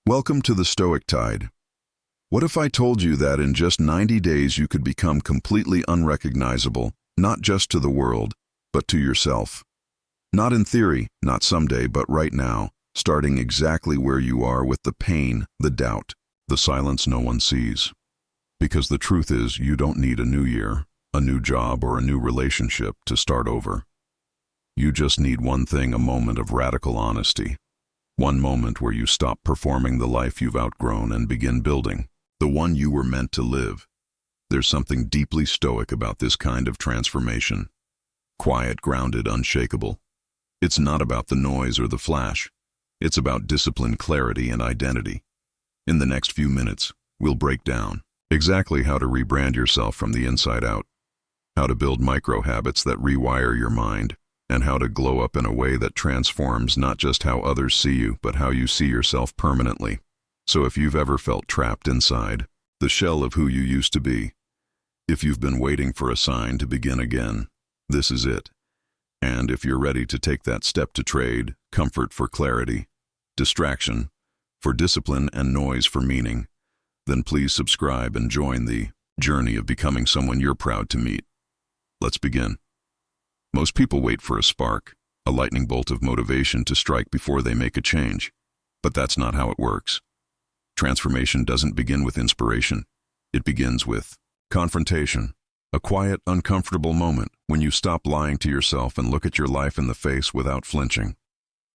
Welcome to the Stoic Tide. What if I told you that in just 90 days you could become completely unrecognizable, not just to the world, but to yourself? Not in theory, not someday, but right now, starting exactly where you are with the pain, the doubt, the silence no one sees. Because the truth is, you don't need a new year, a new job, or a new relationship to start over. You just need one thing, a moment of radical honesty. One moment where you stop performing the life you've outgrown and begin building, the one you were meant to live. There's something deeply stoic about this kind of transformation. Quiet, grounded, unshakable. It's not about the noise or the flash. It's about discipline, clarity, and identity. In the next few minutes, we'll break down exactly how to rebrand yourself from the inside out, how to build micro habits that rewire your mind, and how to glow up in a way that transforms not just how others see you, but how you see yourself permanently. So if you've ever felt trapped inside the shell of who you used to be, if you've been waiting for a sign to begin again, this is it. And if you're ready to take that step to trade comfort for clarity, distraction for discipline, and noise for meaning, then please subscribe and join the journey of becoming someone you're proud to meet. Let's begin. Most people wait for a spark, a lightning bolt of motivation to strike before they make a change. But that's not how it works. Transformation doesn't begin with inspiration. It begins with confrontation. A quiet, uncomfortable moment when you stop lying to yourself and look at your life in the face without flinching.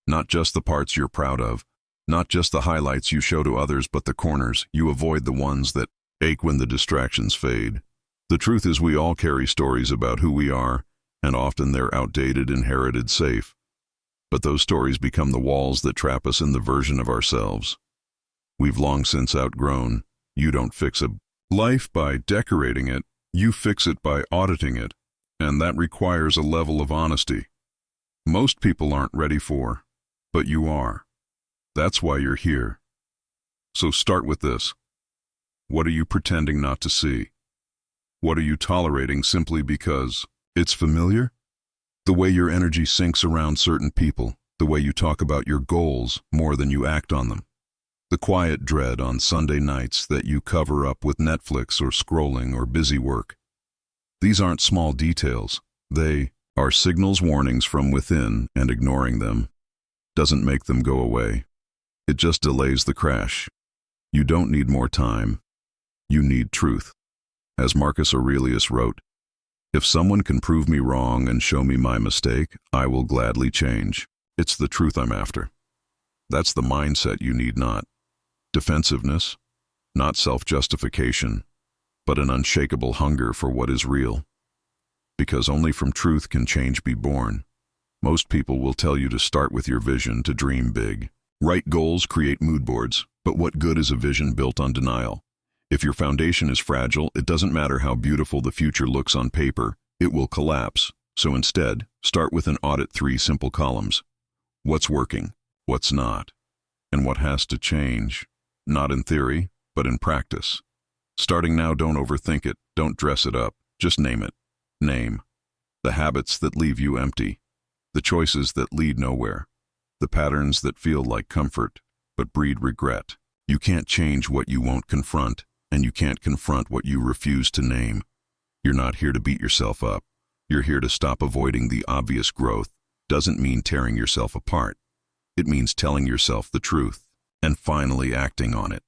Not just the parts you're proud of, not just the highlights you show to others, but the corners. You avoid the ones that ache when the distractions fade. The truth is, we all carry stories about who we are, and often they're outdated, inherited, safe. But those stories become the walls that trap us in the version of ourselves we've long since outgrown. You don't fix a life by decorating it, you fix it by auditing it, and that requires a level of honesty most people aren't ready for, but you are. That's why you're here. So start with this. What are you pretending not to see? What are you tolerating simply because it's familiar? The way your energy sinks around certain people, the way you talk about your goals more than you act on them. The quiet dread on Sunday nights that you cover up with Netflix or scrolling or busy work. These aren't small details. They are signals, warnings from within, and ignoring them doesn't make them go away. It just delays the crash. You don't need more time. You need truth. As Marcus Aurelius wrote, "If someone can prove me wrong and show me my mistake, I will gladly change." It's the truth I'm after. That's the mindset you need, not defensiveness, not self-justification, but an unshakable hunger for what is real. Because only from truth can change be born. Most people will tell you to start with your vision, to dream big. Write goals, create mood boards, but what good is a vision built on denial? If your foundation is fragile, it doesn't matter how beautiful the future looks on paper, it will collapse. So instead, start with an audit 3 simple columns. What's working? What's not? And what has to change? Not in theory, but in practice. Starting now, don't overthink it, don't dress it up, just name it. Name the habits that leave you empty, the choices that lead nowhere, the patterns that feel like comfort but breed regret. You can't change what you won't confront, and you can't confront what you refuse to name. You're not here to beat yourself up. You're here to stop avoiding the obvious. Growth doesn't mean tearing yourself apart. It means telling yourself the truth and finally acting on it.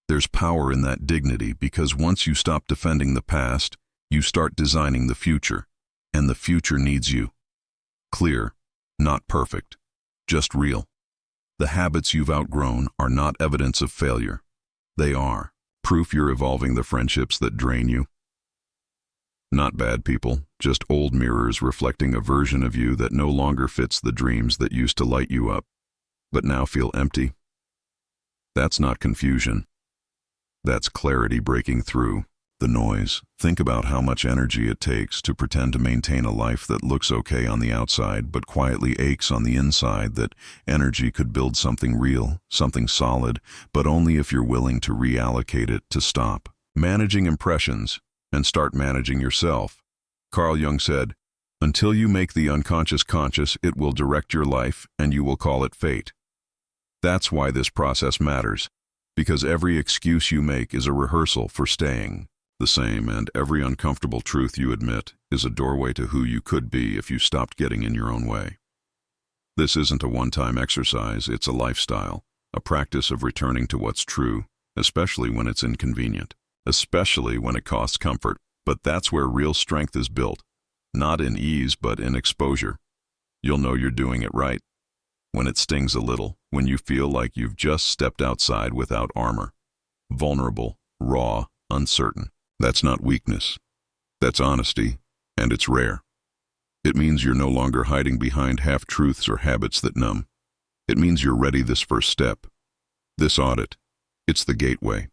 There's power in that dignity, because once you stop defending the past, you start designing the future, and the future needs you. Clear, not perfect, just real. The habits you've outgrown are not evidence of failure. They are proof you're evolving. The friendships that drain you, not bad people, just old mirrors reflecting a version of you that no longer fits. The dreams that used to light you up, but now feel empty. That's not confusion. That's clarity breaking through the noise. Think about how much energy it takes to pretend to maintain a life that looks okay on the outside but quietly aches on the inside. That energy could build something real, something solid, but only if you're willing to reallocate it, to stop managing impressions and start managing yourself. Carl Jung said, "Until you make the unconscious conscious, it will direct your life, and you will call it fate." That's why this process matters, because every excuse you make is a rehearsal for staying the same, and every uncomfortable truth you admit is a doorway to who you could be if you stopped getting in your own way. This isn't a one-time exercise, it's a lifestyle, a practice of returning to what's true, especially when it's inconvenient, especially when it costs comfort. But that's where real strength is built, not in ease but in exposure. You'll know you're doing it right when it stings a little, when you feel like you've just stepped outside without armor. Vulnerable, raw, uncertain. That's not weakness. That's honesty, and it's rare. It means you're no longer hiding behind half-truths or habits that numb. It means you're ready this first step. This audit. It's the gateway.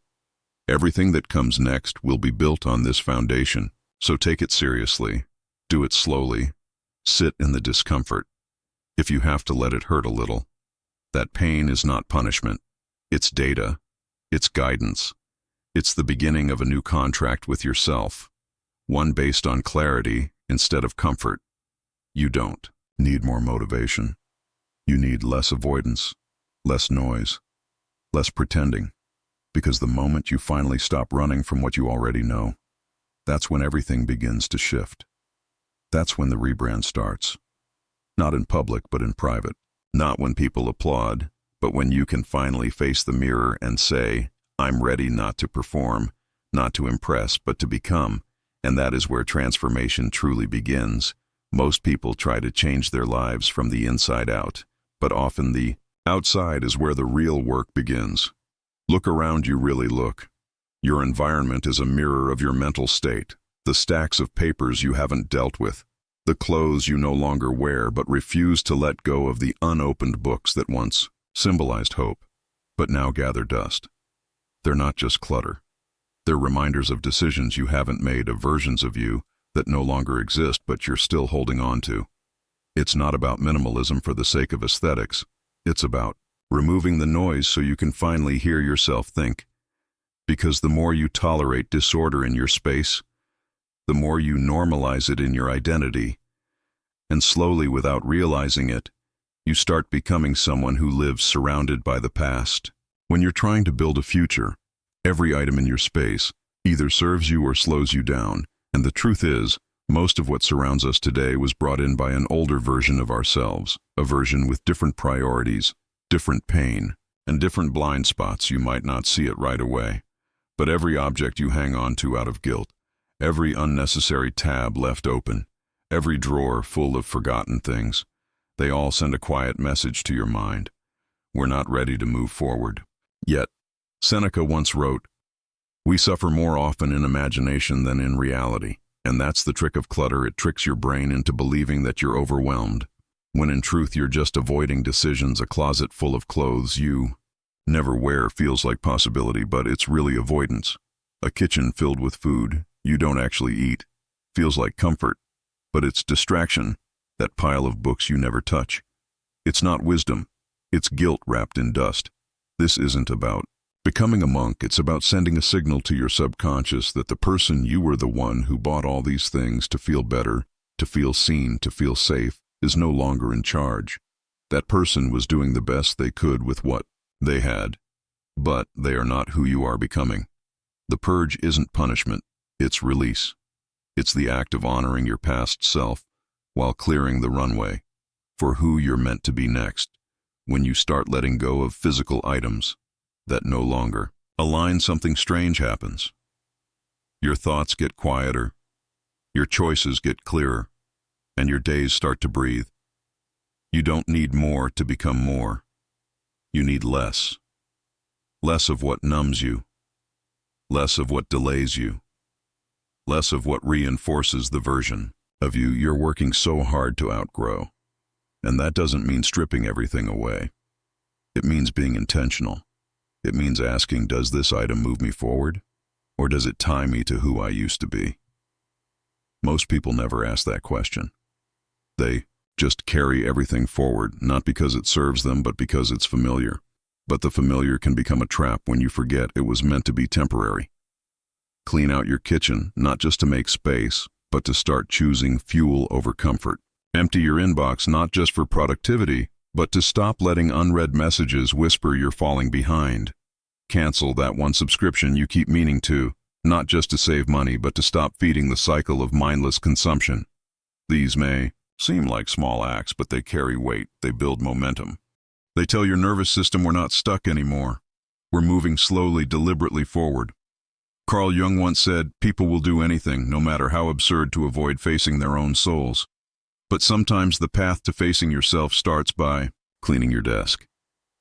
Everything that comes next will be built on this foundation, so take it seriously. Do it slowly. Sit in the discomfort. If you have to let it hurt a little. That pain is not punishment. It's data. It's guidance. It's the beginning of a new contract with yourself, one based on clarity instead of comfort. You don't need more motivation. You need less avoidance, less noise, less pretending, because the moment you finally stop running from what you already know, that's when everything begins to shift. That's when the rebrand starts. Not in public, but in private. Not when people applaud, but when you can finally face the mirror and say, I'm ready not to perform, not to impress, but to become. And that is where transformation truly begins. Most people try to change their lives from the inside out, but often the outside is where the real work begins. Look around you, really look. Your environment is a mirror of your mental state, the stacks of papers you haven't dealt with, the clothes you no longer wear but refuse to let go of, the unopened books that once symbolized hope, but now gather dust. They're not just clutter. They're reminders of decisions you haven't made, of versions of you that no longer exist but you're still holding on to. It's not about minimalism for the sake of aesthetics. It's about removing the noise so you can finally hear yourself think. Because the more you tolerate disorder in your space, the more you normalize it in your identity. And slowly, without realizing it, you start becoming someone who lives surrounded by the past. When you're trying to build a future, every item in your space either serves you or slows you down. And the truth is, most of what surrounds us today was brought in by an older version of ourselves, a version with different priorities, different pain, and different blind spots. You might not see it right away, but every object you hang on to out of guilt, every unnecessary tab left open, every drawer full of forgotten things, they all send a quiet message to your mind. We're not ready to move forward. Yet, Seneca once wrote, "We suffer more often in imagination than in reality." And that's the trick of clutter. It tricks your brain into believing that you're overwhelmed, when in truth you're just avoiding decisions. A closet full of clothes you never wear feels like possibility, but it's really avoidance. A kitchen filled with food you don't actually eat feels like comfort, but it's distraction. That pile of books you never touch. It's not wisdom. It's guilt wrapped in dust. This isn't about becoming a monk. It's about sending a signal to your subconscious that the person you were, the one who bought all these things to feel better, to feel seen, to feel safe, is no longer in charge. That person was doing the best they could with what they had, but they are not who you are becoming. The purge isn't punishment, it's release. It's the act of honoring your past self while clearing the runway for who you're meant to be next. When you start letting go of physical items that no longer align, something strange happens. Your thoughts get quieter, your choices get clearer, and your days start to breathe. You don't need more to become more. You need less. Less of what numbs you. Less of what delays you. Less of what reinforces the version of you you're working so hard to outgrow. And that doesn't mean stripping everything away. It means being intentional. It means asking, does this item move me forward, or does it tie me to who I used to be? Most people never ask that question. They just carry everything forward, not because it serves them, but because it's familiar. But the familiar can become a trap when you forget it was meant to be temporary. Clean out your kitchen, not just to make space, but to start choosing fuel over comfort. Empty your inbox, not just for productivity, but to stop letting unread messages whisper you're falling behind. Cancel that one subscription you keep meaning to, not just to save money, but to stop feeding the cycle of mindless consumption. These may seem like small acts, but they carry weight. They build momentum. They tell your nervous system we're not stuck anymore. We're moving slowly, deliberately forward. Carl Jung once said, people will do anything, no matter how absurd, to avoid facing their own souls. But sometimes the path to facing yourself starts by cleaning your desk.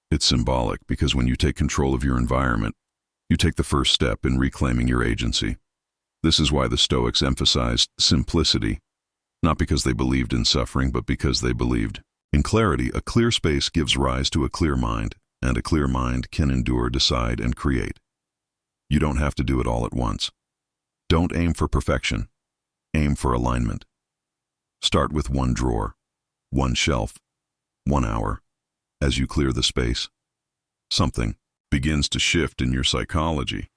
It's symbolic because when you take control of your environment, you take the first step in reclaiming your agency. This is why the Stoics emphasized simplicity, not because they believed in suffering, but because they believed in clarity. A clear space gives rise to a clear mind, and a clear mind can endure, decide, and create. You don't have to do it all at once. Don't aim for perfection. Aim for alignment. Start with one drawer, one shelf, 1 hour. As you clear the space, something begins to shift in your psychology.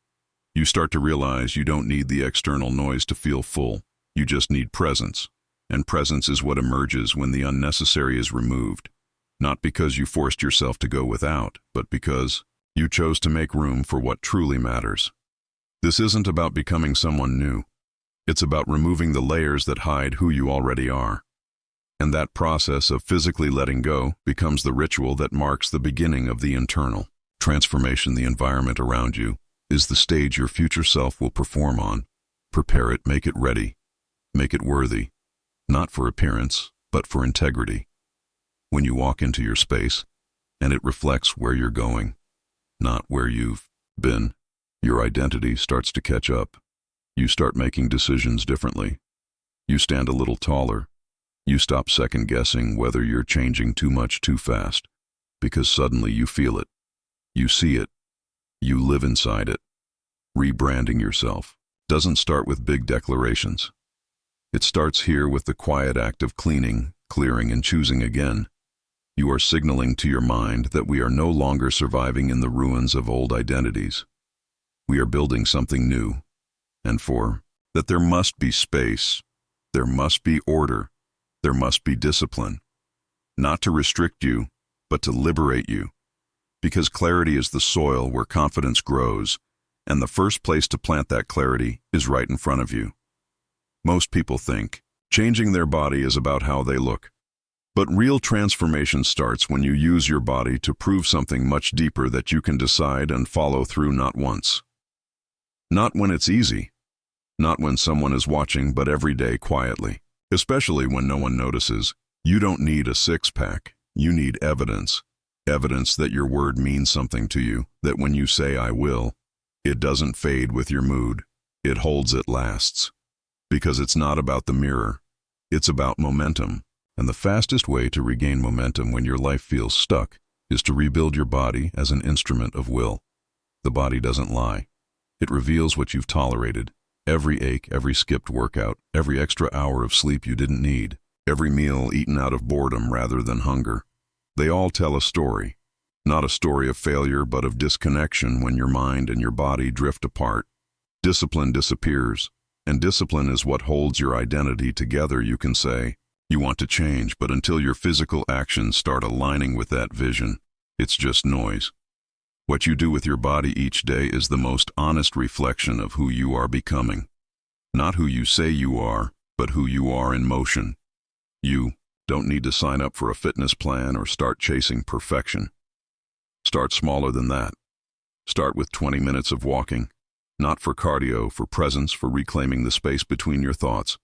You start to realize you don't need the external noise to feel full. You just need presence. And presence is what emerges when the unnecessary is removed. Not because you forced yourself to go without, but because you chose to make room for what truly matters. This isn't about becoming someone new. It's about removing the layers that hide who you already are. And that process of physically letting go becomes the ritual that marks the beginning of the internal transformation. The environment around you is the stage your future self will perform on. Prepare it, make it ready, make it worthy, not for appearance, but for integrity. When you walk into your space, and it reflects where you're going, not where you've been, your identity starts to catch up. You start making decisions differently. You stand a little taller. You stop second-guessing whether you're changing too much too fast, because suddenly you feel it. You see it. You live inside it. Rebranding yourself doesn't start with big declarations. It starts here with the quiet act of cleaning, clearing, and choosing again. You are signaling to your mind that we are no longer surviving in the ruins of old identities. We are building something new, and for that there must be space, there must be order, there must be discipline, not to restrict you, but to liberate you, because clarity is the soil where confidence grows, and the first place to plant that clarity is right in front of you. Most people think changing their body is about how they look, but real transformation starts when you use your body to prove something much deeper that you can decide and follow through, not once. Not when it's easy, not when someone is watching, but every day quietly. Especially when no one notices. You don't need a six-pack. You need evidence. Evidence that your word means something to you, that when you say I will, it doesn't fade with your mood. It holds, it lasts. Because it's not about the mirror. It's about momentum. And the fastest way to regain momentum when your life feels stuck is to rebuild your body as an instrument of will. The body doesn't lie. It reveals what you've tolerated. Every ache, every skipped workout, every extra hour of sleep you didn't need, every meal eaten out of boredom rather than hunger. They all tell a story. Not a story of failure, but of disconnection when your mind and your body drift apart. Discipline disappears, and discipline is what holds your identity together. You can say you want to change, but until your physical actions start aligning with that vision, it's just noise. What you do with your body each day is the most honest reflection of who you are becoming. Not who you say you are, but who you are in motion. You don't need to sign up for a fitness plan or start chasing perfection. Start smaller than that. Start with 20 minutes of walking, not for cardio, for presence, for reclaiming the space between your thoughts.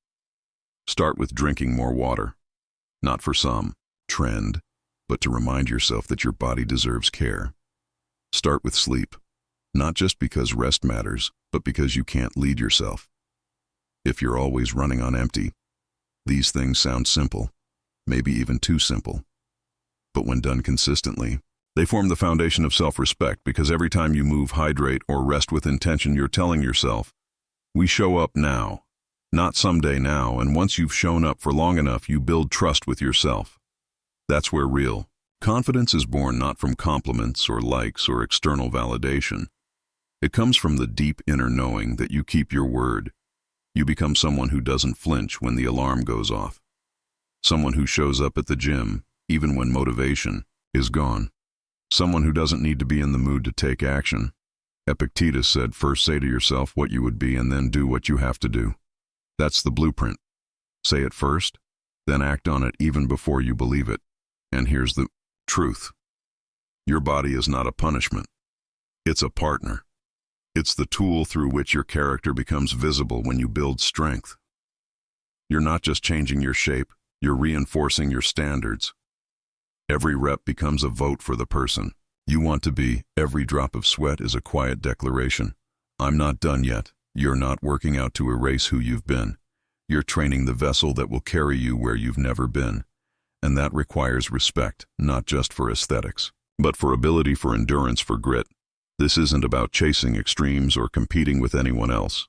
Start with drinking more water, not for some trend, but to remind yourself that your body deserves care. Start with sleep, not just because rest matters, but because you can't lead yourself. If you're always running on empty, these things sound simple, maybe even too simple. But when done consistently, they form the foundation of self-respect, because every time you move, hydrate, or rest with intention, you're telling yourself, we show up now, not someday now, and once you've shown up for long enough, you build trust with yourself. That's where real confidence is born, not from compliments or likes or external validation. It comes from the deep inner knowing that you keep your word. You become someone who doesn't flinch when the alarm goes off. Someone who shows up at the gym, even when motivation is gone. Someone who doesn't need to be in the mood to take action. Epictetus said, first say to yourself what you would be and then do what you have to do. That's the blueprint. Say it first, then act on it even before you believe it. And here's the truth. Your body is not a punishment. It's a partner. It's the tool through which your character becomes visible when you build strength. You're not just changing your shape, you're reinforcing your standards. Every rep becomes a vote for the person you want to be. Every drop of sweat is a quiet declaration. I'm not done yet. You're not working out to erase who you've been. You're training the vessel that will carry you where you've never been. And that requires respect, not just for aesthetics, but for ability, for endurance, for grit. This isn't about chasing extremes or competing with anyone else.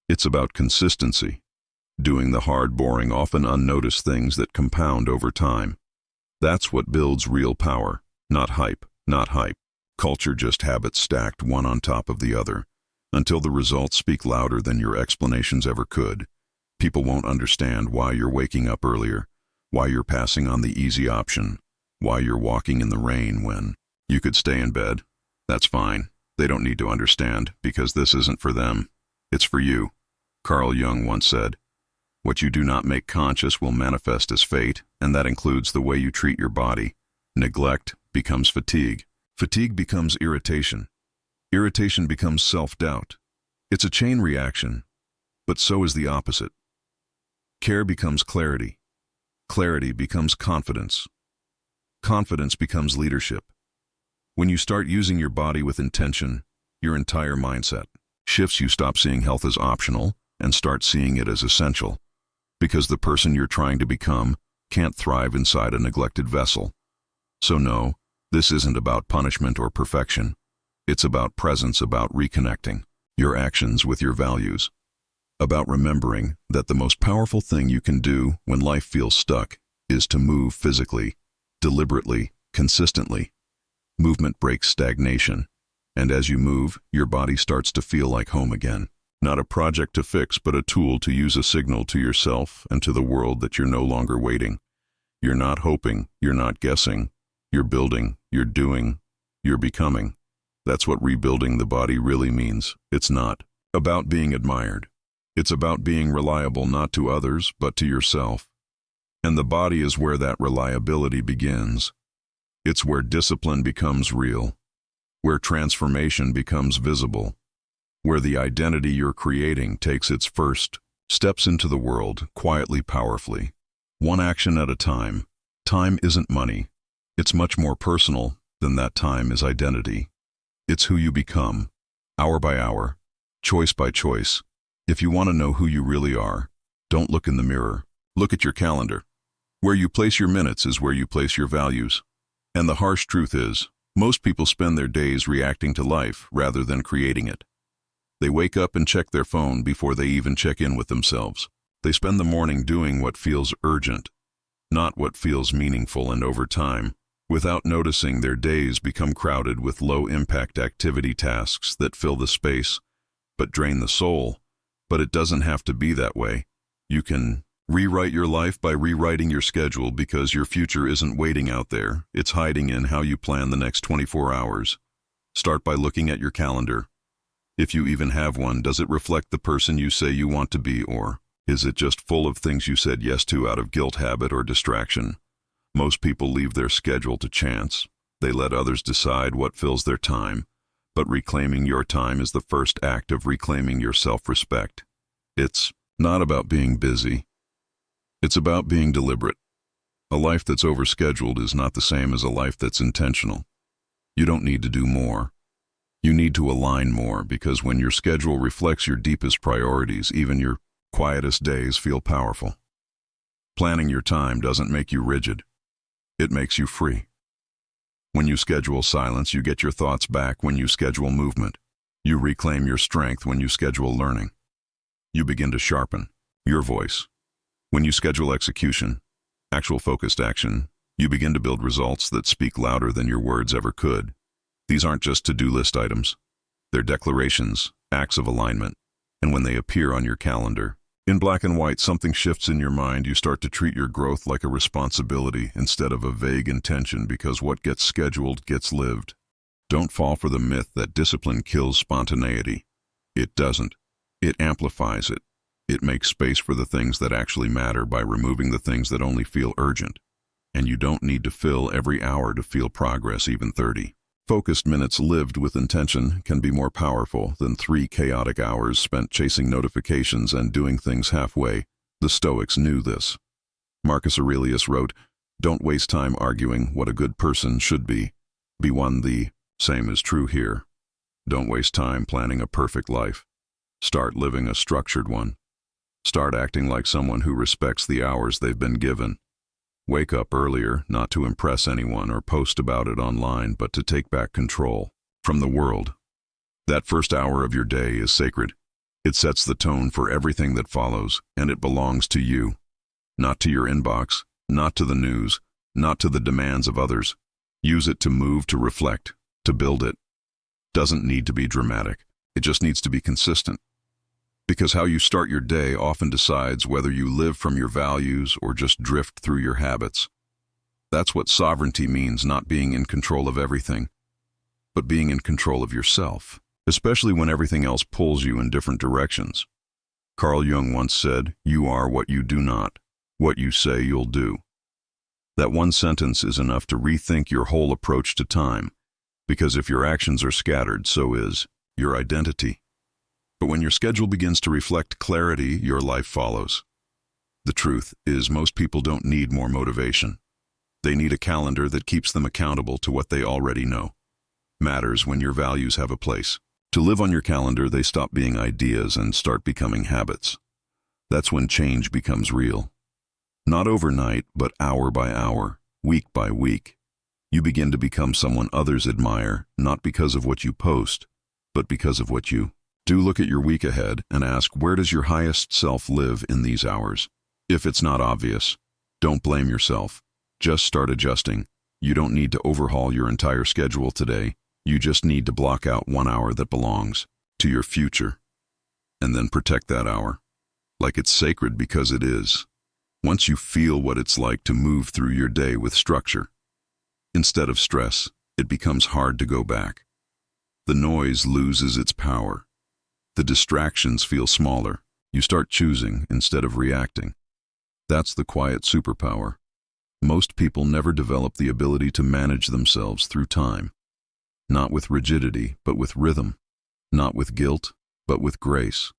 It's about consistency, doing the hard, boring, often unnoticed things that compound over time. That's what builds real power, not hype, not hype. Culture, just habits stacked one on top of the other, until the results speak louder than your explanations ever could. People won't understand why you're waking up earlier, why you're passing on the easy option, why you're walking in the rain when you could stay in bed. That's fine. They don't need to understand, because this isn't for them. It's for you. Carl Jung once said, what you do not make conscious will manifest as fate, and that includes the way you treat your body. Neglect becomes fatigue. Fatigue becomes irritation. Irritation becomes self-doubt. It's a chain reaction, but so is the opposite. Care becomes clarity. Clarity becomes confidence. Confidence becomes leadership. When you start using your body with intention, your entire mindset shifts. You stop seeing health as optional and start seeing it as essential, because the person you're trying to become can't thrive inside a neglected vessel. So no, this isn't about punishment or perfection. It's about presence, about reconnecting your actions with your values, about remembering that the most powerful thing you can do when life feels stuck is to move physically, deliberately, consistently. Movement breaks stagnation, and as you move, your body starts to feel like home again. Not a project to fix, but a tool to use, a signal to yourself and to the world that you're no longer waiting. You're not hoping, you're not guessing, you're building, you're doing, you're becoming. That's what rebuilding the body really means. It's not about being admired. It's about being reliable, not to others, but to yourself. And the body is where that reliability begins. It's where discipline becomes real, where transformation becomes visible, where the identity you're creating takes its first steps into the world, quietly, powerfully, one action at a time. Time isn't money. It's much more personal than that. Time is identity. It's who you become, hour by hour, choice by choice. If you want to know who you really are, don't look in the mirror. Look at your calendar. Where you place your minutes is where you place your values. And the harsh truth is, most people spend their days reacting to life rather than creating it. They wake up and check their phone before they even check in with themselves. They spend the morning doing what feels urgent, not what feels meaningful, and over time, without noticing, their days become crowded with low-impact activity tasks that fill the space but drain the soul. But it doesn't have to be that way. You can rewrite your life by rewriting your schedule, because your future isn't waiting out there. It's hiding in how you plan the next 24 hours. Start by looking at your calendar. If you even have one, does it reflect the person you say you want to be, or is it just full of things you said yes to out of guilt, habit, or distraction? Most people leave their schedule to chance. They let others decide what fills their time. But reclaiming your time is the first act of reclaiming your self-respect. It's not about being busy. It's about being deliberate. A life that's overscheduled is not the same as a life that's intentional. You don't need to do more. You need to align more, because when your schedule reflects your deepest priorities, even your quietest days feel powerful. Planning your time doesn't make you rigid. It makes you free. When you schedule silence, you get your thoughts back. When you schedule movement, you reclaim your strength. When you schedule learning, you begin to sharpen your voice. When you schedule execution, actual focused action, you begin to build results that speak louder than your words ever could. These aren't just to-do list items. They're declarations, acts of alignment. And when they appear on your calendar, In black and white, something shifts in your mind. You start to treat your growth like a responsibility instead of a vague intention, because what gets scheduled gets lived. Don't fall for the myth that discipline kills spontaneity. It doesn't. It amplifies it. It makes space for the things that actually matter by removing the things that only feel urgent. And you don't need to fill every hour to feel progress, even 30. Focused minutes lived with intention can be more powerful than 3 chaotic hours spent chasing notifications and doing things halfway. The Stoics knew this. Marcus Aurelius wrote, "Don't waste time arguing what a good person should be. Be one. The same is true here. Don't waste time planning a perfect life. Start living a structured one. Start acting like someone who respects the hours they've been given. Wake up earlier, not to impress anyone or post about it online, but to take back control from the world. That first hour of your day is sacred. It sets the tone for everything that follows, and it belongs to you. Not to your inbox, not to the news, not to the demands of others. Use it to move, to reflect, to build it. Doesn't need to be dramatic. It just needs to be consistent. Because how you start your day often decides whether you live from your values or just drift through your habits. That's what sovereignty means, not being in control of everything, but being in control of yourself, especially when everything else pulls you in different directions. Carl Jung once said, "You are what you do not. What you say you'll do." That one sentence is enough to rethink your whole approach to time, because if your actions are scattered, so is your identity. But when your schedule begins to reflect clarity, your life follows. The truth is, most people don't need more motivation. They need a calendar that keeps them accountable to what they already know. Matters when your values have a place. To live on your calendar, they stop being ideas and start becoming habits. That's when change becomes real. Not overnight, but hour by hour, week by week. You begin to become someone others admire, not because of what you post, but because of what you do. Look at your week ahead and ask, where does your highest self live in these hours? If it's not obvious, don't blame yourself. Just start adjusting. You don't need to overhaul your entire schedule today. You just need to block out 1 hour that belongs to your future. And then protect that hour, like it's sacred, because it is. Once you feel what it's like to move through your day with structure, instead of stress, it becomes hard to go back. The noise loses its power. The distractions feel smaller. You start choosing instead of reacting. That's the quiet superpower. Most people never develop the ability to manage themselves through time. Not with rigidity, but with rhythm. Not with guilt, but with grace.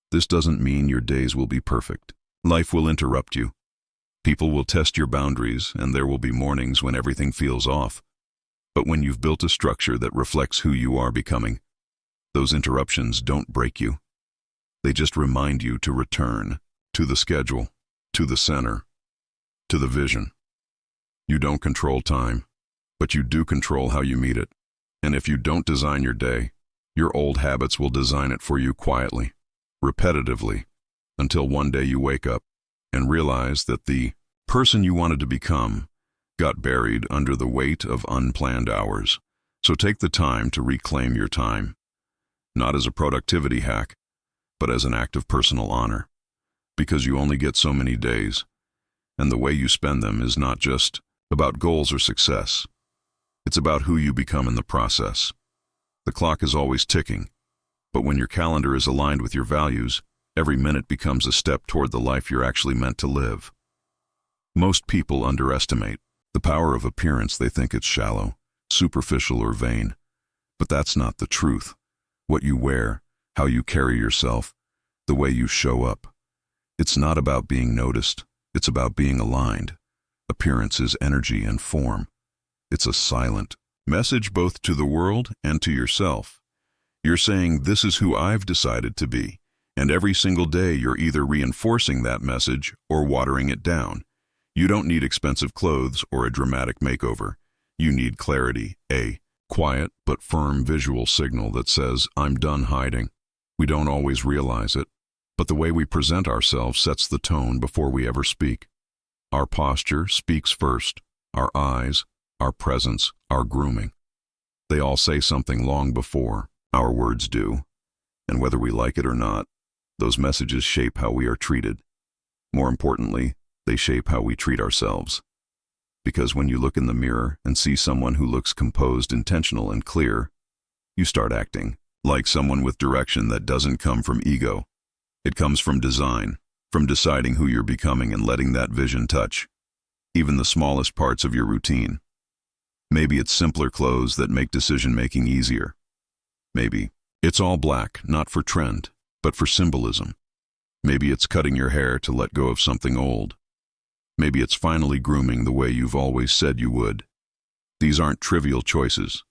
This doesn't mean your days will be perfect. Life will interrupt you. People will test your boundaries, and there will be mornings when everything feels off. But when you've built a structure that reflects who you are becoming, those interruptions don't break you. They just remind you to return to the schedule, to the center, to the vision. You don't control time, but you do control how you meet it. And if you don't design your day, your old habits will design it for you quietly, repetitively, until one day you wake up and realize that the person you wanted to become got buried under the weight of unplanned hours. So take the time to reclaim your time. Not as a productivity hack, but as an act of personal honor. Because you only get so many days, and the way you spend them is not just about goals or success. It's about who you become in the process. The clock is always ticking, but when your calendar is aligned with your values, every minute becomes a step toward the life you're actually meant to live. Most people underestimate the power of appearance. They think it's shallow, superficial, or vain. But that's not the truth. What you wear, how you carry yourself, the way you show up. It's not about being noticed. It's about being aligned. Appearance is energy and form. It's a silent message both to the world and to yourself. You're saying, this is who I've decided to be. And every single day you're either reinforcing that message or watering it down. You don't need expensive clothes or a dramatic makeover. You need clarity, a quiet but firm visual signal that says, I'm done hiding. We don't always realize it, but the way we present ourselves sets the tone before we ever speak. Our posture speaks first. Our eyes, our presence, our grooming. They all say something long before our words do. And whether we like it or not, Those messages shape how we are treated. More importantly, they shape how we treat ourselves. Because when you look in the mirror and see someone who looks composed, intentional, and clear, you start acting like someone with direction that doesn't come from ego. It comes from design, from deciding who you're becoming and letting that vision touch even the smallest parts of your routine. Maybe it's simpler clothes that make decision-making easier. Maybe it's all black, not for trend, but for symbolism. Maybe it's cutting your hair to let go of something old. Maybe it's finally grooming the way you've always said you would. These aren't trivial choices.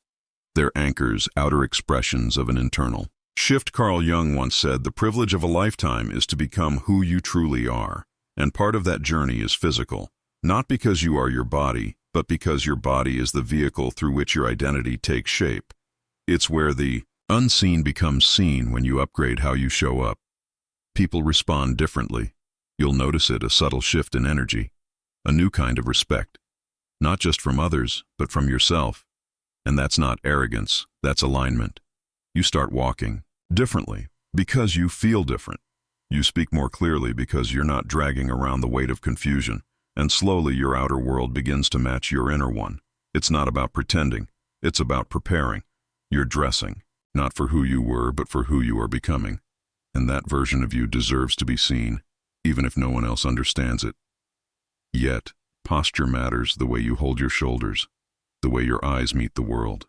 They're anchors, outer expressions of an internal shift. Carl Jung once said, "The privilege of a lifetime is to become who you truly are." And part of that journey is physical. Not because you are your body, but because your body is the vehicle through which your identity takes shape. It's where the unseen becomes seen when you upgrade how you show up. People respond differently. You'll notice it, a subtle shift in energy, a new kind of respect, not just from others, but from yourself. And that's not arrogance, that's alignment. You start walking differently because you feel different. You speak more clearly because you're not dragging around the weight of confusion. And slowly your outer world begins to match your inner one. It's not about pretending, it's about preparing. You're dressing, not for who you were, but for who you are becoming. And that version of you deserves to be seen, even if no one else understands it. Yet, posture matters, the way you hold your shoulders, the way your eyes meet the world.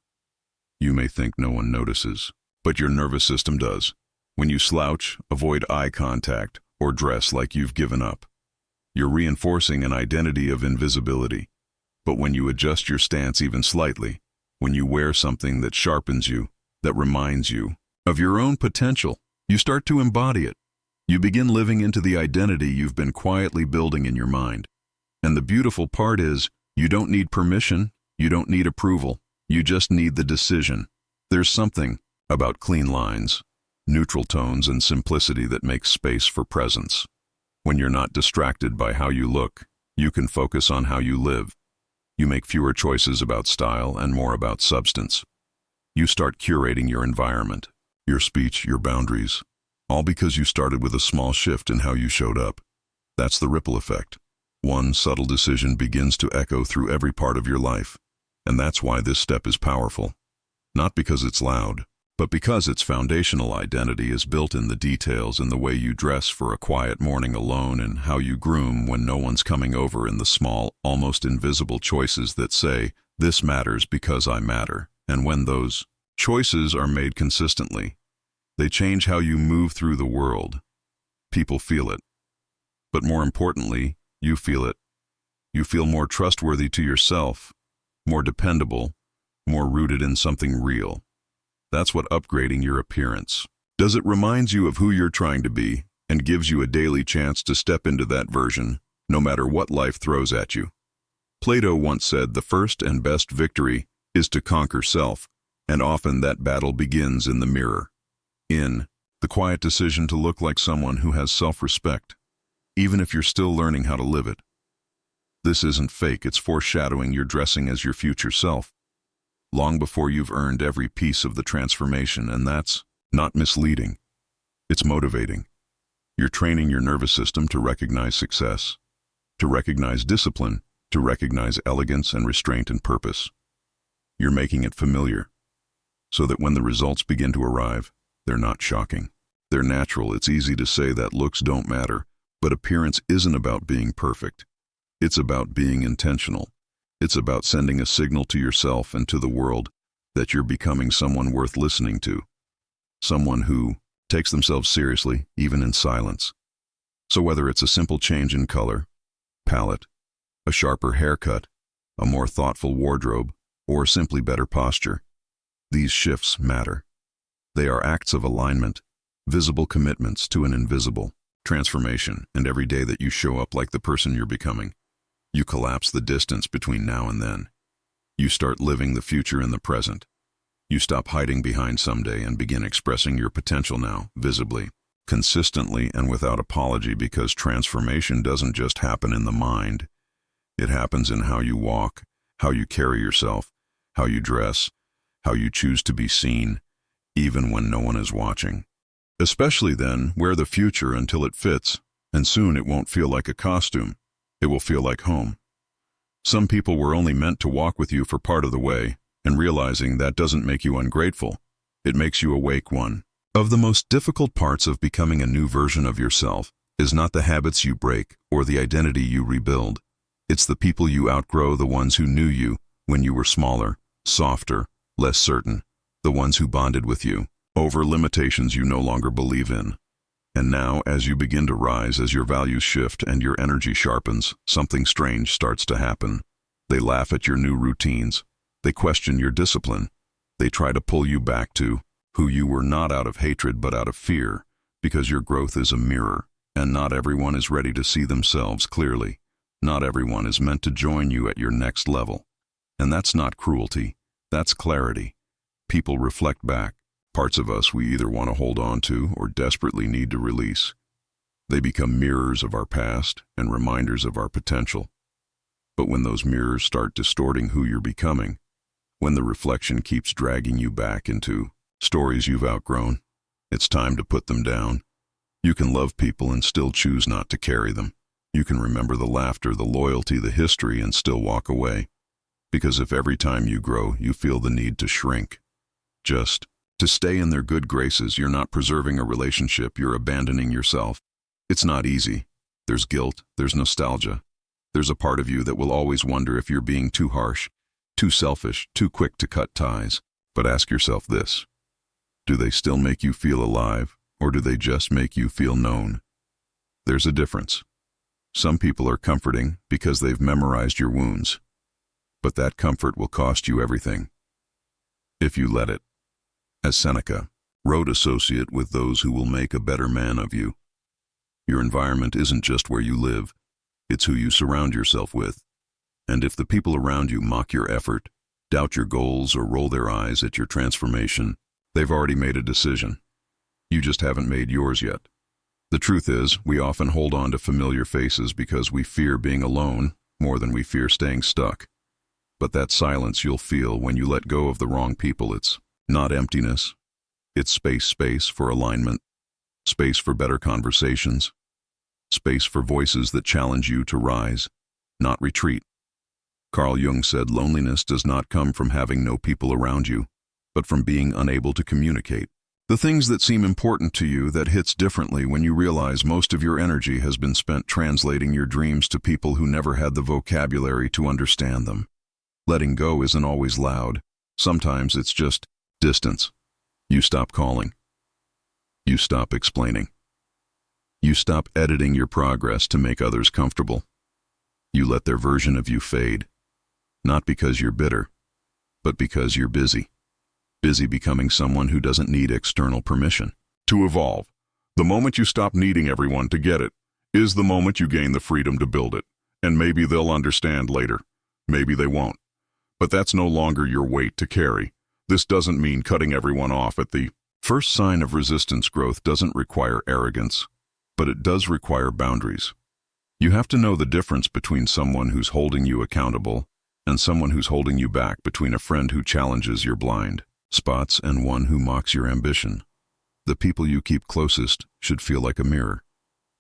You may think no one notices, but your nervous system does. When you slouch, avoid eye contact, or dress like you've given up, you're reinforcing an identity of invisibility. But when you adjust your stance even slightly, when you wear something that sharpens you, that reminds you of your own potential, you start to embody it. You begin living into the identity you've been quietly building in your mind. And the beautiful part is, you don't need permission, you don't need approval, you just need the decision. There's something about clean lines, neutral tones, and simplicity that makes space for presence. When you're not distracted by how you look, you can focus on how you live. You make fewer choices about style and more about substance. You start curating your environment, your speech, your boundaries, all because you started with a small shift in how you showed up. That's the ripple effect. One subtle decision begins to echo through every part of your life. And that's why this step is powerful. Not because it's loud, but because its foundational identity is built in the details, in the way you dress for a quiet morning alone, and how you groom when no one's coming over, in the small, almost invisible choices that say, "This matters because I matter." And when those choices are made consistently, they change how you move through the world. People feel it. But more importantly, you feel it. You feel more trustworthy to yourself, more dependable, more rooted in something real. That's what upgrading your appearance does. It reminds you of who you're trying to be and gives you a daily chance to step into that version, no matter what life throws at you. Plato once said, "The first and best victory is to conquer self," and often that battle begins in the mirror, in the quiet decision to look like someone who has self-respect, even if you're still learning how to live it. This isn't fake, it's foreshadowing. You're dressing as your future self, long before you've earned every piece of the transformation, and that's not misleading. It's motivating. You're training your nervous system to recognize success, to recognize discipline, to recognize elegance and restraint and purpose. You're making it familiar, so that when the results begin to arrive, they're not shocking. They're natural. It's easy to say that looks don't matter, but appearance isn't about being perfect. It's about being intentional. It's about sending a signal to yourself and to the world that you're becoming someone worth listening to, someone who takes themselves seriously, even in silence. So whether it's a simple change in color, palette, a sharper haircut, a more thoughtful wardrobe, or simply better posture, these shifts matter. They are acts of alignment, visible commitments to an invisible transformation, and every day that you show up like the person you're becoming, you collapse the distance between now and then. You start living the future in the present. You stop hiding behind someday and begin expressing your potential now, visibly, consistently, and without apology, because transformation doesn't just happen in the mind. It happens in how you walk, how you carry yourself, how you dress, how you choose to be seen, even when no one is watching. Especially then, wear the future until it fits, and soon it won't feel like a costume. It will feel like home. Some people were only meant to walk with you for part of the way, and realizing that doesn't make you ungrateful. It makes you awake one. Of the most difficult parts of becoming a new version of yourself is not the habits you break or the identity you rebuild. It's the people you outgrow, the ones who knew you when you were smaller, softer, less certain, the ones who bonded with you over limitations you no longer believe in. And now, as you begin to rise, as your values shift and your energy sharpens, something strange starts to happen. They laugh at your new routines. They question your discipline. They try to pull you back to who you were, not out of hatred but out of fear, because your growth is a mirror, and not everyone is ready to see themselves clearly. Not everyone is meant to join you at your next level. And that's not cruelty, that's clarity. People reflect back. Parts of us we either want to hold on to or desperately need to release. They become mirrors of our past and reminders of our potential. But when those mirrors start distorting who you're becoming, when the reflection keeps dragging you back into stories you've outgrown, it's time to put them down. You can love people and still choose not to carry them. You can remember the laughter, the loyalty, the history, and still walk away. Because if every time you grow, you feel the need to shrink, just to stay in their good graces, you're not preserving a relationship, you're abandoning yourself. It's not easy. There's guilt, there's nostalgia. There's a part of you that will always wonder if you're being too harsh, too selfish, too quick to cut ties. But ask yourself this: do they still make you feel alive, or do they just make you feel known? There's a difference. Some people are comforting because they've memorized your wounds, but that comfort will cost you everything if you let it. As Seneca wrote, associate with those who will make a better man of you. Your environment isn't just where you live, it's who you surround yourself with. And if the people around you mock your effort, doubt your goals, or roll their eyes at your transformation, they've already made a decision. You just haven't made yours yet. The truth is, we often hold on to familiar faces because we fear being alone more than we fear staying stuck. But that silence you'll feel when you let go of the wrong people, it's not emptiness. It's space for alignment, space for better conversations, space for voices that challenge you to rise, not retreat. Carl Jung said loneliness does not come from having no people around you, but from being unable to communicate. The things that seem important to you, that hits differently when you realize most of your energy has been spent translating your dreams to people who never had the vocabulary to understand them. Letting go isn't always loud. Sometimes it's just distance. You stop calling. You stop explaining. You stop editing your progress to make others comfortable. You let their version of you fade. Not because you're bitter, but because you're busy. Busy becoming someone who doesn't need external permission to evolve. The moment you stop needing everyone to get it is the moment you gain the freedom to build it. And maybe they'll understand later. Maybe they won't. But that's no longer your weight to carry. This doesn't mean cutting everyone off at the first sign of resistance. Growth doesn't require arrogance, but it does require boundaries. You have to know the difference between someone who's holding you accountable and someone who's holding you back, between a friend who challenges your blind spots and one who mocks your ambition. The people you keep closest should feel like a mirror.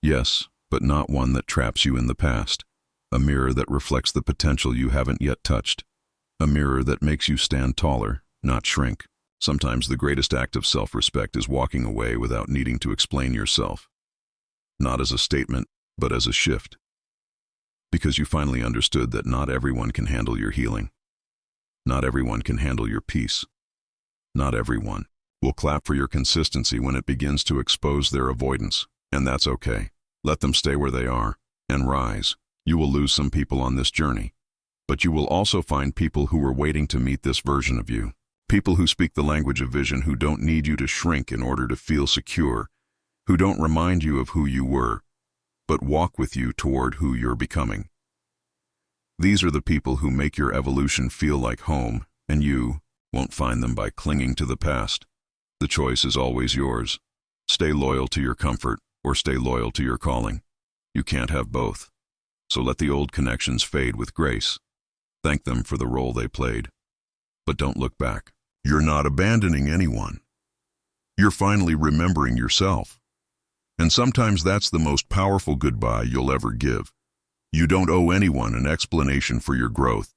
Yes, but not one that traps you in the past. A mirror that reflects the potential you haven't yet touched. A mirror that makes you stand taller, not shrink. Sometimes the greatest act of self-respect is walking away without needing to explain yourself. Not as a statement, but as a shift. Because you finally understood that not everyone can handle your healing. Not everyone can handle your peace. Not everyone will clap for your consistency when it begins to expose their avoidance, and that's okay. Let them stay where they are, and rise. You will lose some people on this journey, but you will also find people who are waiting to meet this version of you. People who speak the language of vision, who don't need you to shrink in order to feel secure, who don't remind you of who you were, but walk with you toward who you're becoming. These are the people who make your evolution feel like home, and you won't find them by clinging to the past. The choice is always yours. Stay loyal to your comfort, or stay loyal to your calling. You can't have both. So let the old connections fade with grace. Thank them for the role they played. But don't look back. You're not abandoning anyone. You're finally remembering yourself. And sometimes that's the most powerful goodbye you'll ever give. You don't owe anyone an explanation for your growth.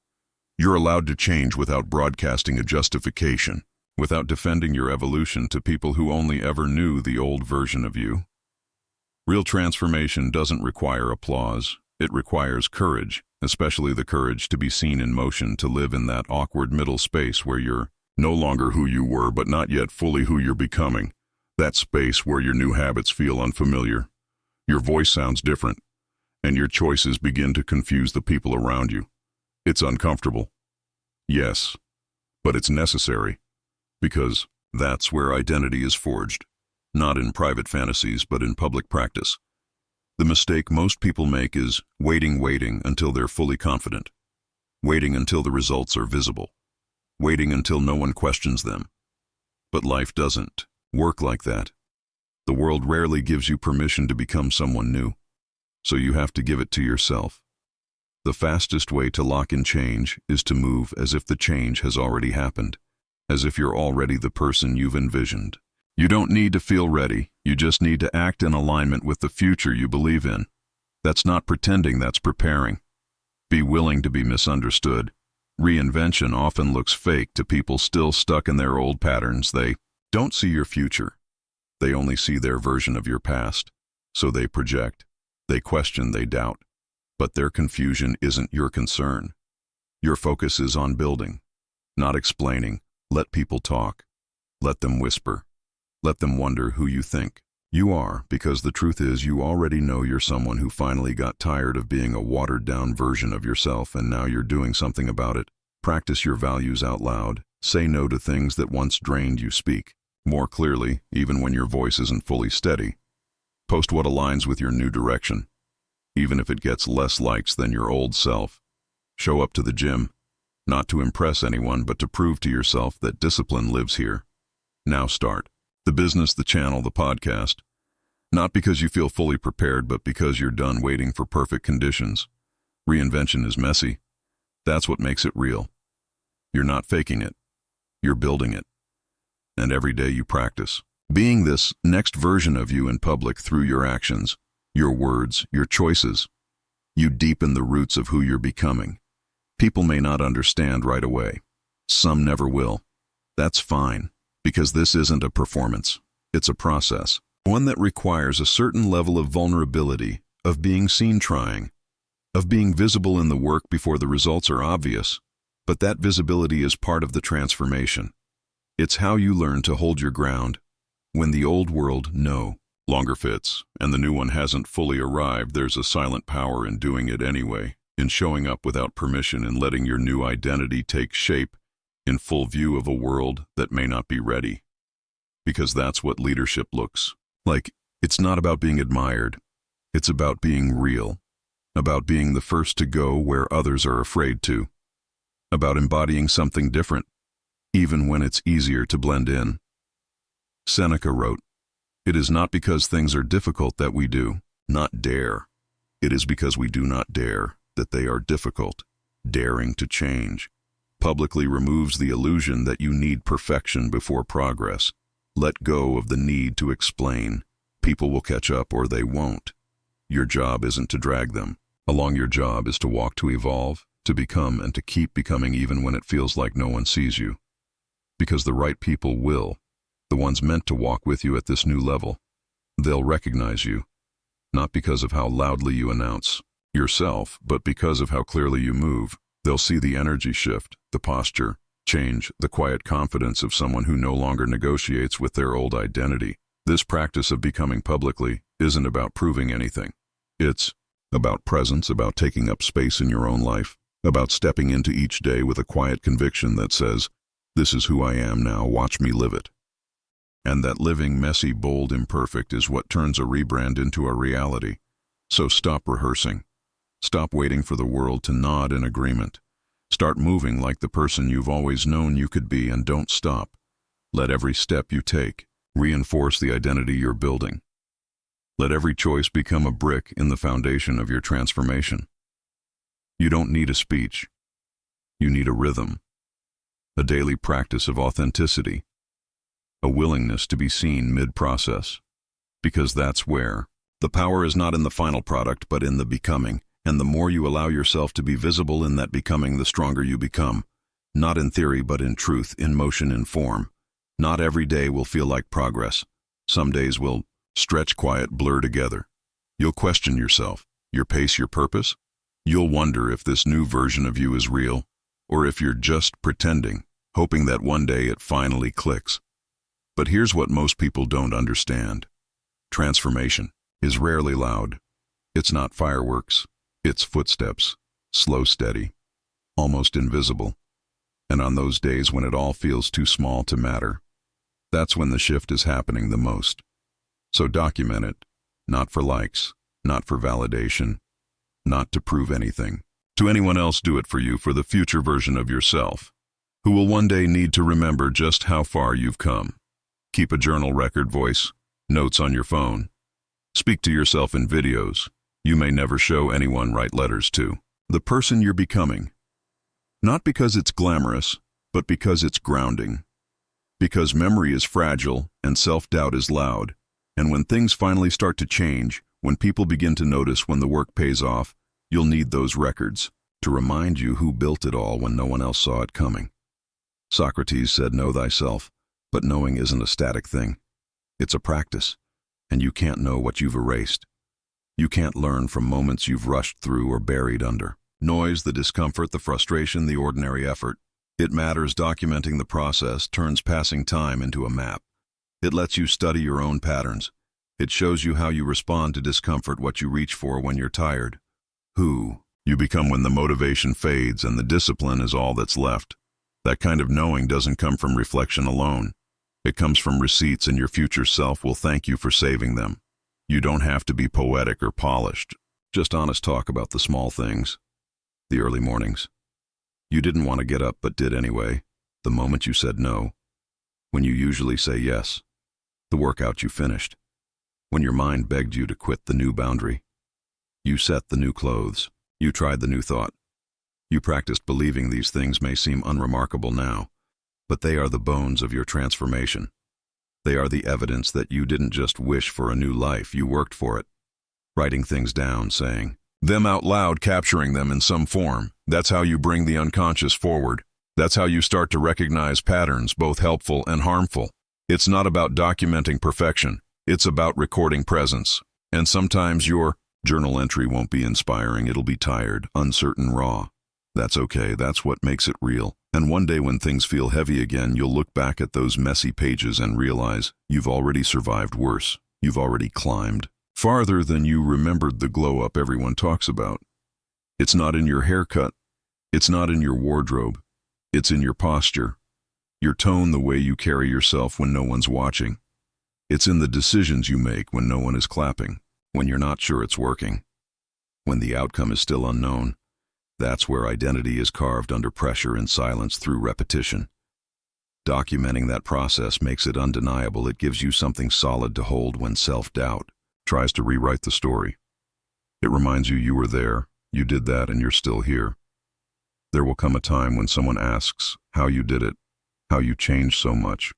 You're allowed to change without broadcasting a justification, without defending your evolution to people who only ever knew the old version of you. Real transformation doesn't require applause. It requires courage, especially the courage to be seen in motion, to live in that awkward middle space where you're no longer who you were, but not yet fully who you're becoming. That space where your new habits feel unfamiliar, your voice sounds different, and your choices begin to confuse the people around you. It's uncomfortable. Yes, but it's necessary, because that's where identity is forged, not in private fantasies, but in public practice. The mistake most people make is waiting until they're fully confident, waiting until the results are visible, waiting until no one questions them. But life doesn't work like that. The world rarely gives you permission to become someone new, so you have to give it to yourself. The fastest way to lock in change is to move as if the change has already happened, as if you're already the person you've envisioned. You don't need to feel ready, you just need to act in alignment with the future you believe in. That's not pretending, that's preparing. Be willing to be misunderstood. Reinvention often looks fake to people still stuck in their old patterns. They don't see your future. They only see their version of your past. So they project, they question, they doubt. But their confusion isn't your concern. Your focus is on building, not explaining. Let people talk. Let them whisper. Let them wonder who you think you are, because the truth is you already know you're someone who finally got tired of being a watered-down version of yourself, and now you're doing something about it. Practice your values out loud. Say no to things that once drained you. Speak more clearly, even when your voice isn't fully steady. Post what aligns with your new direction, even if it gets less likes than your old self. Show up to the gym, not to impress anyone, but to prove to yourself that discipline lives here. Now start the business, the channel, the podcast. Not because you feel fully prepared, but because you're done waiting for perfect conditions. Reinvention is messy. That's what makes it real. You're not faking it. You're building it. And every day you practice being this next version of you in public through your actions, your words, your choices. You deepen the roots of who you're becoming. People may not understand right away. Some never will. That's fine, because this isn't a performance. It's a process. One that requires a certain level of vulnerability, of being seen trying, of being visible in the work before the results are obvious. But that visibility is part of the transformation. It's how you learn to hold your ground when the old world no longer fits and the new one hasn't fully arrived. There's a silent power in doing it anyway, in showing up without permission and letting your new identity take shape in full view of a world that may not be ready. Because that's what leadership looks like. It's not about being admired. It's about being real, about being the first to go where others are afraid to, about embodying something different, even when it's easier to blend in. Seneca wrote, "It is not because things are difficult that we do not dare. It is because we do not dare that they are difficult." Daring to change publicly removes the illusion that you need perfection before progress. Let go of the need to explain. People will catch up or they won't. Your job isn't to drag them along. Your job is to walk, to evolve, to become, and to keep becoming even when it feels like no one sees you. Because the right people will, the ones meant to walk with you at this new level. They'll recognize you, not because of how loudly you announce yourself, but because of how clearly you move. They'll see the energy shift, the posture change, the quiet confidence of someone who no longer negotiates with their old identity. This practice of becoming publicly isn't about proving anything. It's about presence, about taking up space in your own life, about stepping into each day with a quiet conviction that says, "This is who I am now, watch me live it." And that living, messy, bold, imperfect is what turns a rebrand into a reality. So stop rehearsing. Stop waiting for the world to nod in agreement. Start moving like the person you've always known you could be, and don't stop. Let every step you take reinforce the identity you're building. Let every choice become a brick in the foundation of your transformation. You don't need a speech. You need a rhythm, a daily practice of authenticity, a willingness to be seen mid-process. Because that's where the power is not in the final product, but in the becoming. And the more you allow yourself to be visible in that becoming, the stronger you become. Not in theory, but in truth, in motion, in form. Not every day will feel like progress. Some days will stretch, quiet, blur together. You'll question yourself, your pace, your purpose. You'll wonder if this new version of you is real, or if you're just pretending, hoping that one day it finally clicks. But here's what most people don't understand. Transformation is rarely loud. It's not fireworks. It's footsteps, slow, steady, almost invisible. And on those days when it all feels too small to matter, that's when the shift is happening the most. So document it, not for likes, not for validation, not to prove anything to anyone else. Do it for you, for the future version of yourself, who will one day need to remember just how far you've come. Keep a journal record, voice, notes on your phone. Speak to yourself in videos you may never show anyone. Write letters to the person you're becoming. Not because it's glamorous, but because it's grounding. Because memory is fragile and self-doubt is loud. And when things finally start to change, when people begin to notice, when the work pays off, you'll need those records to remind you who built it all when no one else saw it coming. Socrates said, "Know thyself," but knowing isn't a static thing. It's a practice, and you can't know what you've erased. You can't learn from moments you've rushed through or buried under noise, the discomfort, the frustration, the ordinary effort. It matters. Documenting the process turns passing time into a map. It lets you study your own patterns. It shows you how you respond to discomfort, what you reach for when you're tired, who you become when the motivation fades and the discipline is all that's left. That kind of knowing doesn't come from reflection alone. It comes from receipts, and your future self will thank you for saving them. You don't have to be poetic or polished. Just honest talk about the small things. The early mornings. You didn't want to get up but did anyway. The moment you said no. When you usually say yes. The workout you finished. When your mind begged you to quit the new boundary. You set the new clothes. You tried the new thought. You practiced believing. These things may seem unremarkable now, but they are the bones of your transformation. They are the evidence that you didn't just wish for a new life, you worked for it. Writing things down, saying them out loud, capturing them in some form. That's how you bring the unconscious forward. That's how you start to recognize patterns, both helpful and harmful. It's not about documenting perfection. It's about recording presence. And sometimes your journal entry won't be inspiring. It'll be tired, uncertain, raw. That's okay. That's what makes it real. And one day when things feel heavy again, you'll look back at those messy pages and realize you've already survived worse. You've already climbed farther than you remembered. The glow up everyone talks about. It's not in your haircut. It's not in your wardrobe. It's in your posture, your tone, the way you carry yourself when no one's watching. It's in the decisions you make when no one is clapping, when you're not sure it's working, when the outcome is still unknown. That's where identity is carved under pressure and silence through repetition. Documenting that process makes it undeniable. It gives you something solid to hold when self-doubt tries to rewrite the story. It reminds you you were there, you did that, and you're still here. There will come a time when someone asks how you did it, how you changed so much,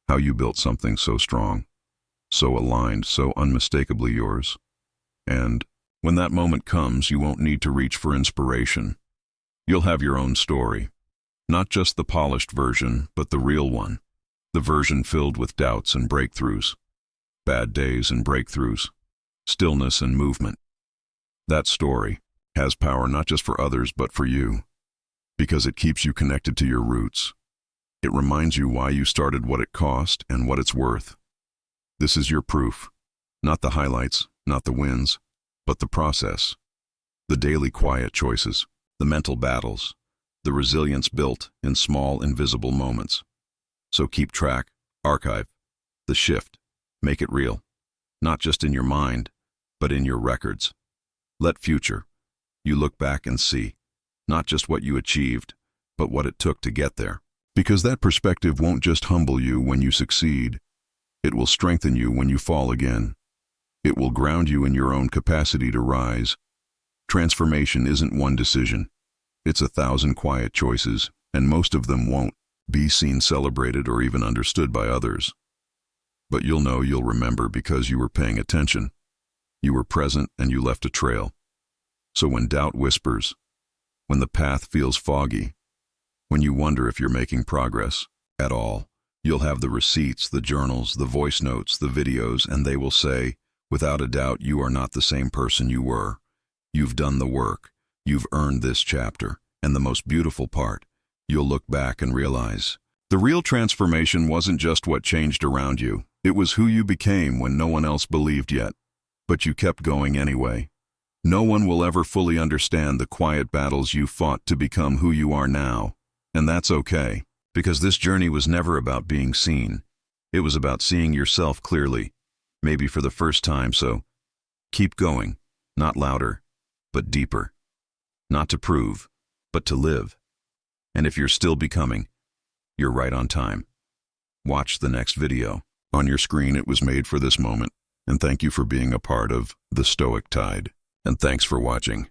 how you built something so strong, so aligned, so unmistakably yours. And when that moment comes, you won't need to reach for inspiration. You'll have your own story. Not just the polished version, but the real one. The version filled with doubts and breakthroughs. Bad days and breakthroughs. Stillness and movement. That story has power not just for others, but for you. Because it keeps you connected to your roots. It reminds you why you started, what it cost, and what it's worth. This is your proof. Not the highlights, not the wins, but the process. The daily quiet choices, the mental battles, the resilience built in small, invisible moments. So keep track, archive, the shift, make it real. Not just in your mind, but in your records. Let future, you look back and see, not just what you achieved, but what it took to get there. Because that perspective won't just humble you when you succeed, it will strengthen you when you fall again. It will ground you in your own capacity to rise. Transformation isn't one decision. It's 1,000 quiet choices, and most of them won't be seen, celebrated, or even understood by others. But you'll remember because you were paying attention. You were present and you left a trail. So when doubt whispers, when the path feels foggy, when you wonder if you're making progress at all, you'll have the receipts, the journals, the voice notes, the videos, and they will say, without a doubt, you are not the same person you were. You've done the work. You've earned this chapter. And the most beautiful part, you'll look back and realize, the real transformation wasn't just what changed around you. It was who you became when no one else believed yet. But you kept going anyway. No one will ever fully understand the quiet battles you fought to become who you are now. And that's okay, because this journey was never about being seen. It was about seeing yourself clearly, maybe for the first time. So keep going, not louder, but deeper. Not to prove, but to live. And if you're still becoming, you're right on time. Watch the next video. On your screen, it was made for this moment. And thank you for being a part of the Stoic Tide. And thanks for watching.